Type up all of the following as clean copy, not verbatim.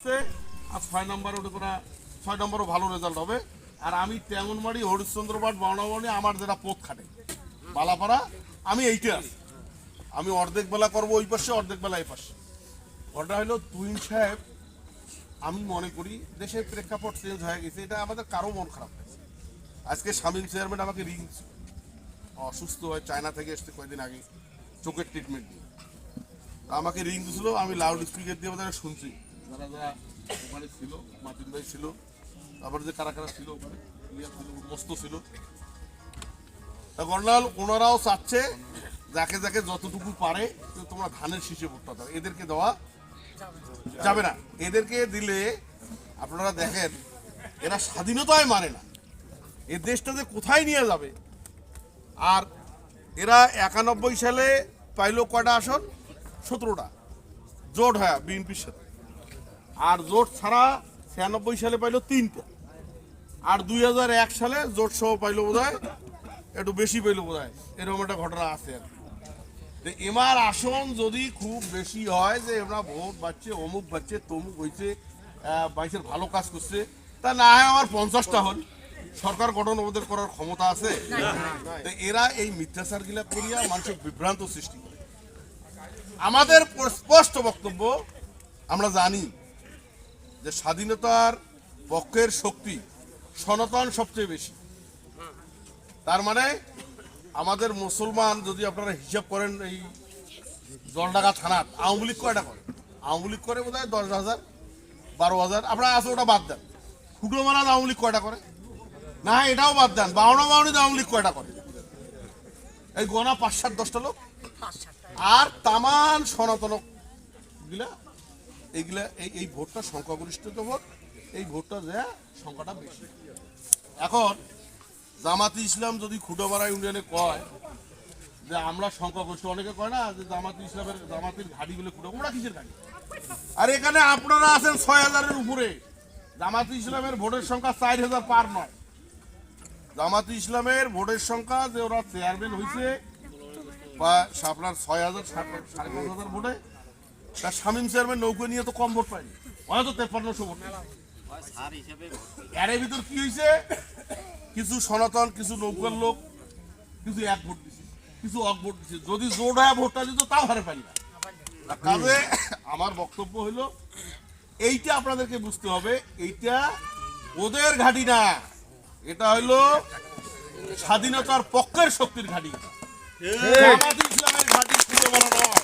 আর 6 নম্বরে ওটা করা 6 নম্বরও ভালো রেজাল্ট হবে। আর আমি তেমনবাড়ি হরিশ্চন্দ্রপাট বাউনাবনি আমার যেটা পথ খাটে বালাপাড়া, আমি এইটা আছি। আমি অর্ধেক বেলা করবো ওই পাশে, অর্ধেক বেলা এই পাশে। ওটা হলো তুইন সাহেব, আমি মনে করি দেশের প্রেক্ষাপট চেঞ্জ হয়ে গেছে, এটা আমাদের কারো মন খারাপ হয়েছে। আজকে শামীম চেয়ারম্যান আমাকে রিং অসুস্থ হয়, চায়না থেকে এসছে কয়েকদিন আগে চোখের ট্রিটমেন্ট নিয়ে, আমাকে রিং দিয়েছিল। আমি লাউড স্পিকার দিয়ে ওদের শুনছি, যারা যারা ওখানে ছিল, মাতিন ভাই ছিল, তারপরে যে কারা কারা ছিল ওখানে মস্ত ছিল। গন্ডাল ওনারাও চাচ্ছে যাকে যাকে যতটুকু পারে তোমরা ধানের শীষে ভোটটা দাও, এদেরকে দেওয়া যাবে না। এদেরকে দিলে আপনারা দেখেন এরা স্বাধীনতায় মানে না, এ দেশটা যে কোথায় নিয়ে যাবে। আর এরা 91 সালে পাইলো কয়টা আসন? 17টা জোট হয় বিএনপির সাথে, আর জোট ছাড়া 96 সালে পাইলো 3টা, আর 2001 সালে জোট সহ পাইলো বোধ হয় একটু বেশি পাইলো বোধ হয়, এরকম একটা ঘটনা আছে। আর এমার আসন যদি খুব বেশি হয় যে এরা ভোট বাড়ছে, অমুক বাড়ছে, তমুক হয়েছে, বাইশের ভালো কাজ করছে, তা না হয় আমার 50টা হল, সরকার গঠন ওদের করার ক্ষমতা আছে? এরা এই মিথ্যাচার গিলা করিয়া মানুষের বিভ্রান্ত সৃষ্টি করে। আমাদের স্পষ্ট বক্তব্য, আমরা জানি যে স্বাধীনতার পক্ষের শক্তি সনাতন সবচেয়ে বেশি। তার মানে আমাদের মুসলমান যদি আপনারা হিসাব করেন, এই জলডাঙ্গা থানার আওয়ামী লীগ কয়টা করে? আওয়ামী লীগ করে বোধ হয় 10,000 12,000, আপনারা আছে ওটা বাদ দেন। ফুটো মারা আওয়ামী লীগ কয়টা করে? না এটাও বাদ দেন, বাউনা আওয়ামী লীগ কয়টা করে? এই গোনা 5-7-10টা লোক। আর তামান সনাতন গিলা এইগুলা এই ভোটটা সংখ্যাগরিষ্ঠ ভোট, এই ভোটটা যে সংখ্যাটা বেশি। এখন জামাতি ইসলাম যদি খুঁটোপাড়া ইউনিয়নে কয় যে আমরা সংখ্যাগরিষ্ঠ, অনেকে কয় না যে জামাতের ঘাড়ি বলে খুঁটো, ওরা কিসের ঘাড়ি? আর এখানে আপনারা আছেন 6,000-এর উপরে। জামাতি ইসলামের ভোটের সংখ্যা 4,000 পার নয়। জামাতি ইসলামের ভোটের সংখ্যা যে ওরা চেয়ারম্যান হয়েছে বা আপনার 6,000 5,500 ভোটে, তার শামীম চেয়ারম্যান নৌকো নিয়ে তো কম ভোট পায়নি, হয়তো 5300 ভোট। এর ভিতর কি হয়েছে? কিছু সনাতন, কিছু নৌকার লোক, কিছু এক ভোট দিচ্ছে, কিছু অক ভোট দিচ্ছে। যদি জোট হয় ভোটটা দিত তাও হারে পারি না। কাজে আমার বক্তব্য হইল এইটা আপনাদেরকে বুঝতে হবে, এইটা ওদের ঘাঁটি না, এটা হইল স্বাধীনতার পক্ষের শক্তির ঘাঁটি। জামাত ইসলামের ঘাঁটি খুঁজে বানানো হয়।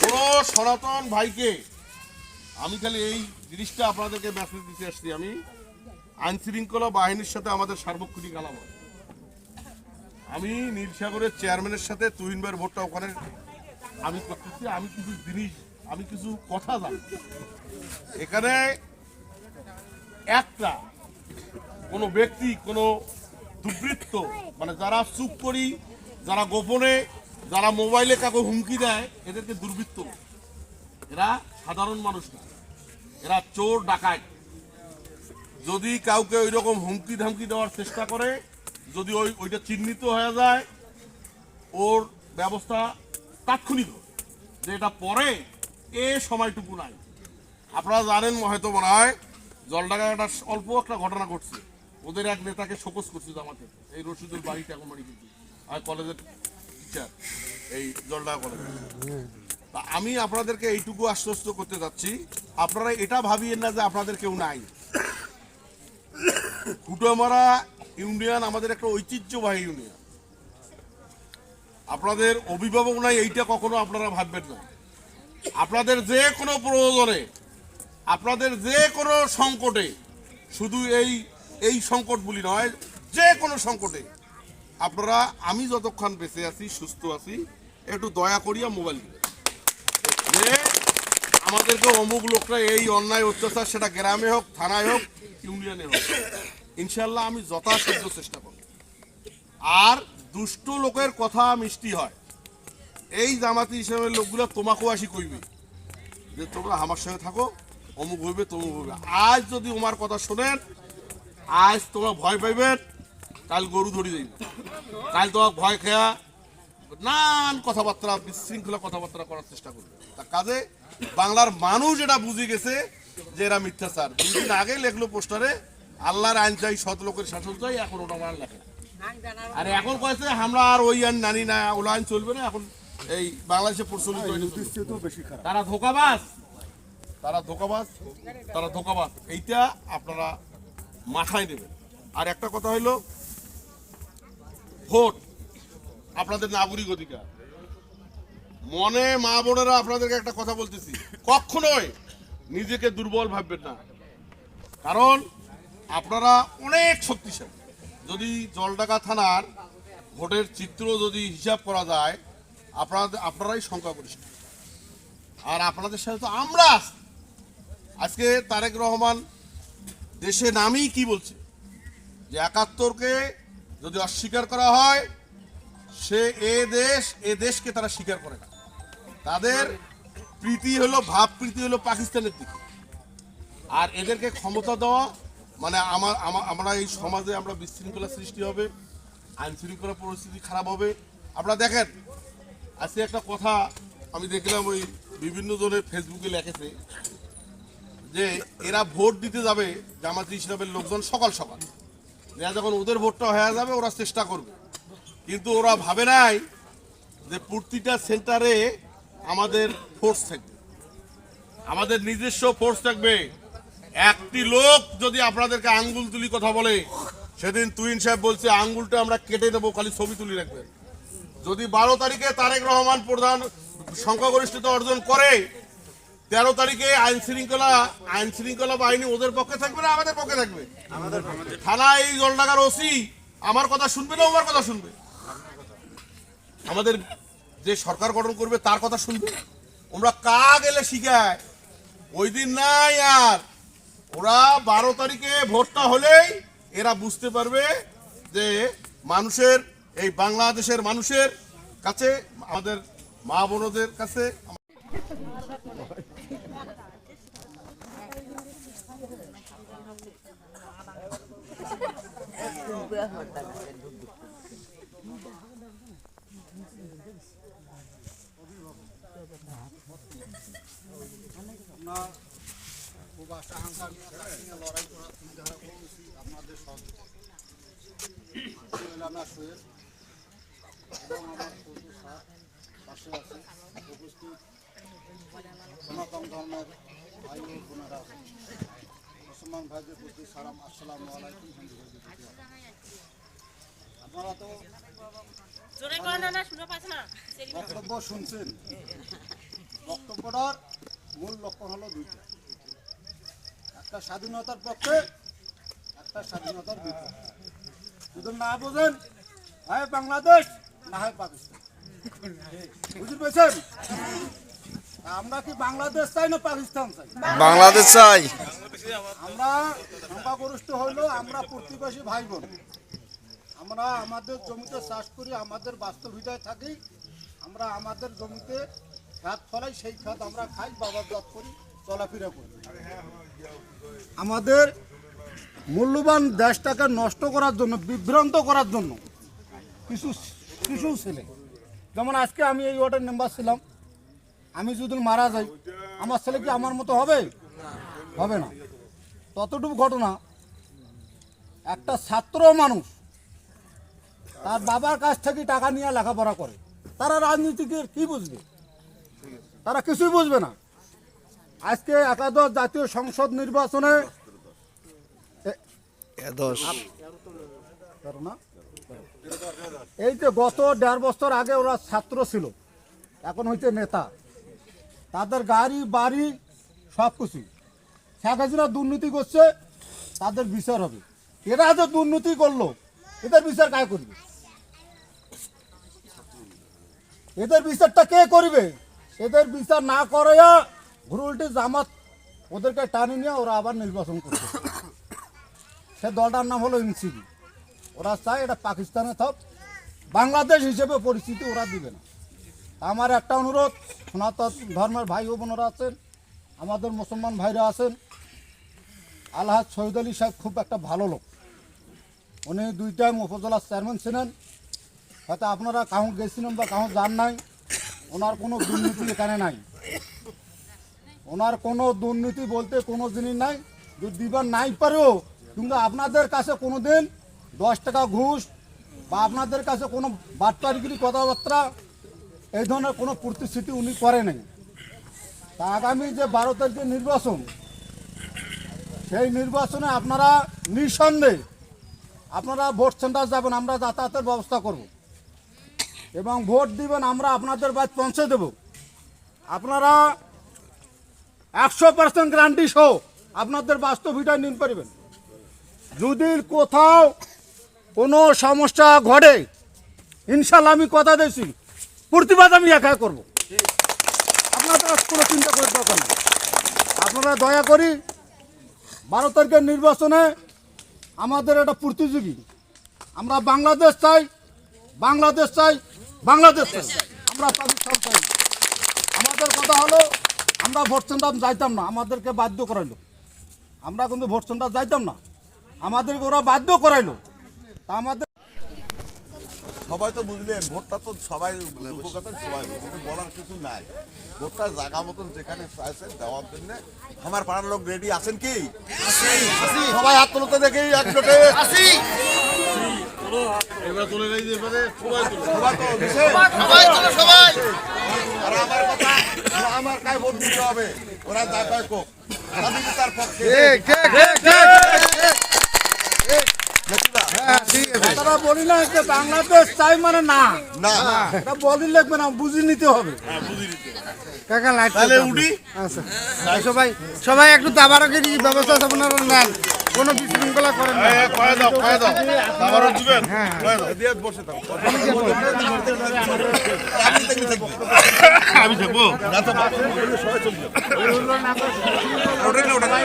কোন সনাতন ভাইকে আমি খালি এই জিনিসটা আপনাদেরকে মেসেজ দিতে আসছি, আমি আইন শৃঙ্খলা বাহিনীর সাথে আমাদের সার্বক্ষণিক আলাপ। আমি নীলসাগরের চেয়ারম্যানের সাথে তুহিন ভাইয়ের ভোটটা ওখানে আমি করতেছি। আমি কিছু জিনিস, আমি কিছু কথা জানি। এখানে একটা কোনো ব্যক্তি, কোনো দুর্বৃত্ত, মানে যারা চুপ করি, যারা গোপনে, যারা মোবাইলে কাউকে হুমকি দেয়, এদেরকে দুর্বৃত্ত। এরা সাধারণ মানুষ না, এরা চোর ডাকাত। যদি কাউকে ওই রকম হুমকি ধামকি দেওয়ার চেষ্টা করে, যদি ওইটা চিহ্নিত হয়ে যায়, ওর ব্যবস্থা তাৎক্ষণিক, যে এটা পরে এ সময়টুকু নাই। আপনারা জানেন হয়তো, মনে হয় জলডাঙ্গা একটা অল্প একটা ঘটনা ঘটছে, ওদের এক নেতাকে শোকজ করছে জামাতে, এই রশিদুল বাড়িটা এখন বাড়ি কিন্তু কলেজের টিচার, এই জলডাঙ্গা কলেজে। তা আমি আপনাদেরকে এইটুকু আশ্বস্ত করতে যাচ্ছি, আপনারা এটা ভাবিয়েন না যে আপনাদের কেউ নাই। খুঁটোমারা ইউনিয়ন আমাদের একটা ঐতিহ্যবাহী ইউনিয়ন। আপনাদের অভিভাবক নাই এইটা কখনো আপনারা ভাববেন না। আপনাদের যে কোনো প্রয়োজনে, আপনাদের যে কোনো সংকটে, শুধু এই সংকট বলি নয়, যে কোনো সংকটে আপনারা, আমি যতক্ষণ বেঁচে আছি, সুস্থ আছি, একটু দয়া করিয়া মোবাইল দিবেন যে আমাদেরকে অমুক লোকটা এই অন্যায় অত্যাচার, সেটা গ্রামে হোক, থানায় হোক, ইউনিয়নে হোক, ইনশাল্লাহ আমি যথাসাধ্য চেষ্টা করব। আর দুষ্ট লোকের কথা মিষ্টি হয়। এই জামাতি ইসলামের লোকগুলো তোমাকেও আসি কইবে যে তোমরা আমার সঙ্গে থাকো, অমুক হইবে তমুক হইবে। আজ যদি আমার কথা শোনেন, আজ তোমরা ভয় পাইবেন, কাল গরু ধরি যাইবে, কাল তোমার ভয় খেয়া নানান কথাবার্তা, বিশৃঙ্খলা কথাবার্তা করার চেষ্টা করবে। তার কাজে বাংলার মানুষ এটা বুঝে গেছে যে এরা মিথ্যাচার। 2 দিন আগে লেখলো পোস্টারে আল্লাহর আইন চাই, সৎ লোকের শাসন চাই, এখন ওটা আমার লেখে। আর এখন কয়েছে আমরা আর ওই আইন জানি না, ওলা আইন চলবে না, এখন এই বাংলাদেশে প্রচলিত তারা ধোঁকাবাজ, তারা ধোঁকাবাজ, তারা ধোঁকাবাজ। এইটা আপনারা মাথায় দেবেন। আর একটা কথা হইল, ভোট আপনাদের নাগরিক অধিকার। মনে মা বোনেরা আপনাদেরকে একটা কথা বলতেছি, কখনোই নিজেকে দুর্বল ভাববেন না, কারণ আপনারা অনেক শক্তিশালী। যদি জলঢাকা থানার ভোটের চিত্র যদি হিসাব করা যায়, আপনারাই সংখ্যাগরিষ্ঠ। আর আপনাদের সাথে তো আমরা আছি। আজকে তারেক রহমান দেশে নামেই কি বলছে, যে 71কে যদি অস্বীকার করা হয়, সে এ দেশকে তারা স্বীকার করে না। তাদের প্রীতি হলো, ভাব প্রীতি হলো পাকিস্তানের দিকে। আর এদেরকে ক্ষমতা দেওয়া মানে আমরা এই সমাজে আমরা বিশৃঙ্খলা সৃষ্টি হবে, আইন শৃঙ্খলা পরিস্থিতি খারাপ হবে। আপনারা দেখেন, আজকে একটা কথা আমি দেখলাম, ওই বিভিন্ন জনের ফেসবুকে লেখেছে যে এরা ভোট দিতে যাবে জামাত ইসলামের লোকজন সকাল সকাল, যখন ওদের ভোটটা হয়ে যাবে ওরা চেষ্টা করবে। কিন্তু ওরা ভাবে নাই যে প্রতিটা সেন্টারে আমাদের ফোর্স থাকবে, আমাদের নিজস্ব ফোর্স থাকবে। একটি লোক যদি আপনাদেরকে আঙ্গুল তুলি কথা বলে, সেদিন তুহিন সাহেব বলছে আঙ্গুলটা আমরা কেটে দেবো, খালি ছবি তুলি রাখবেন। যদি 12 তারিখে তারেক রহমান প্রধান সংখ্যাগরিষ্ঠতা অর্জন করে, 13 তারিখে আইন শৃঙ্খলা বাহিনী ওদের পক্ষে থাকবে না আমাদের পক্ষে থাকবে? থানায় এই জলঢাকার ওসি আমার কথা শুনবে না ওর কথা শুনবে? আমাদের যে সরকার গঠন করবে তার কথা শুনবে? ওরা কা গেলে শিখায় ওই দিন নাই। আর ওরা 12 তারিখে ভোটটা হলেই এরা বুঝতে পারবে যে মানুষের, এই বাংলাদেশের মানুষের কাছে, আমাদের মা বোনদের কাছে লড়াই করার চিন্তাধারা করেছি আপনাদের এবং আমার পাশে আছে উপস্থিত সনাতন ধর্মের ভাই ও বোনেরা আছেন। মুসলমান ভাইদের প্রতি সালাম, আসসালামু আলাইকুম। হিন্দু ভাইদের প্রতি আপনারা তো বক্তব্য শুনছেন। বক্তব্যটার মূল লক্ষণ হলো দুইটা, একটা স্বাধীনতার পক্ষে, একটা স্বাধীনতার বিপক্ষে। যদি না বোঝেন, হয় বাংলাদেশ না হয় পাকিস্তান, বুঝতে পেরেছেন? আমরা কি বাংলাদেশ চাই না পাকিস্তান চাই? বাংলাদেশ চাই। আমরা সংখ্যাগরিষ্ঠ হইলেও আমরা প্রতিবেশী ভাই বোন। আমরা আমাদের জমিতে চাষ করি, আমাদের বাস্তব হৃদয় থাকি। আমরা আমাদের জমিতে খাত ফলাই, সেই খাত আমরা খাই, বাজারজাত করি, চলাফেরা করি। আমাদের মূল্যবান দেশটাকে নষ্ট করার জন্য, বিভ্রান্ত করার জন্য কিছু ছেলে, যেমন আজকে আমি এই ওয়ার্ডের মেম্বার ছিলাম, আমি যদি মারা যাই আমার ছেলে কি আমার মতো হবে? হবে না। ততটুকু ঘটনা, একটা ছাত্র মানুষ তার বাবার কাছ থেকে টাকা নিয়ে লেখাপড়া করে, তারা রাজনীতিকে কি বুঝবে? তারা কিছুই বুঝবে না। আজকে একাদশ জাতীয় সংসদ নির্বাচনে এই যে গত 1.5 বছর আগে ওরা ছাত্র ছিল, এখন হইতে নেতা। তাদের গাড়ি বাড়ি সব কিছু, শেখ হাসিনা দুর্নীতি করছে, তাদের বিচার হবে। এরা যে দুর্নীতি করলো, এদের বিচার কাকে করবে? এদের বিচারটা কে করবে? এদের বিচার না করে ঘুরুলটি জামাত ওদেরকে টানি নিয়ে ওরা আবার নির্বাচন করছে। সে দলটার নাম হলো এনসিপি। ওরা চায় এটা পাকিস্তানে থাক, বাংলাদেশ হিসেবে পরিস্থিতি ওরা দিবে না। আমার একটা অনুরোধ, সনাতন ধর্মের ভাই ও বোনেরা আছেন, আমাদের মুসলমান ভাইরা আছেন, আলহাজ শহীদ আলী সাহেব খুব একটা ভালো লোক। উনি 2 টাইম উপজেলার চেয়ারম্যান ছিলেন। হয়তো আপনারা কাহু গেছিলেন বা কাহু যান নাই, ওনার কোনো দুর্নীতি এখানে নাই। ওনার কোনো দুর্নীতি বলতে কোনো জিনিস নাই, যদি দিবার নাই পারেও কিন্তু আপনাদের কাছে কোনো দিন 10 টাকা ঘুষ বা আপনাদের কাছে কোনো বাটপারিগিরি কথাবার্তা এই ধরনের কোনো প্রতিশ্রুতি উনি করে নাই। তা আগামী যে 12 তারিখের নির্বাচন, সেই নির্বাচনে আপনারা নিঃসন্দেহে আপনারা ভোট সেন্টার যাবেন, আমরা যাতায়াতের ব্যবস্থা করব এবং ভোট দিবেন, আমরা আপনাদের বাড়ি পৌঁছে দেব। আপনারা 100% গ্যারান্টি সহ আপনাদের বাস্তব ভিটায় নিতে পারবেন। যদি কোথাও কোনো সমস্যা ঘটে ইনশাল্লাহ আমি কথা দিয়েছি প্রতিবাদ আমি একা করব, আপনাদের কোনো চিন্তা করে দরকার নেই। আপনারা দয়া করি 12 তারিখের নির্বাচনে আমাদের একটা প্রতিযোগী, আমরা বাংলাদেশ চাই, বাংলাদেশ চাই, বাংলাদেশ চাই, আমরা তাদের সব চাই। আমাদের কথা হলো আমরা ভোট সেন্টার যাইতাম না, আমাদেরকে বাধ্য করাইলো। আমরা কিন্তু ভোট সেন্টার যাইতাম না, আমাদেরকে ওরা বাধ্য করাইলো। তা আমাদের সবাই তো বুঝলেন, ভোটটা তো সবাই উপকার সবাই বুঝবে, বলার কিছু নাই। ভোটটা জায়গা মতন যেখানে চাইছেন দেওয়ার জন্য আমার পাড়ার লোক রেডি আছেন কি? সবাই হাত তুলতে দেখেই একজোটে এবার তুলে নেই যে এবারে সবাই তুলে। সবাই তো দিছে? সবাই। আর আমার কথা, আমার কাছে ভোট দিতে হবে, ওরা যা কয় কোক স্বাধীনতার পক্ষে। তারা বলি না যে বাংলাদেশ চাই মানে না, না এটা বলি লিখবে না, বুঝি নিতে হবে। কাকা লাইট তাহলে উঠি। আচ্ছা সবাই সবাই একটু দাবারকের ব্যবস্থা আপনারা নেন, কোনো বিশৃঙ্খলা করেন না। কয়ে দাও আবারও দিবেন। কয়ে দাও। দিয়ে বসে থাকো। আমি থাকবো। ওটা না, ওটা না।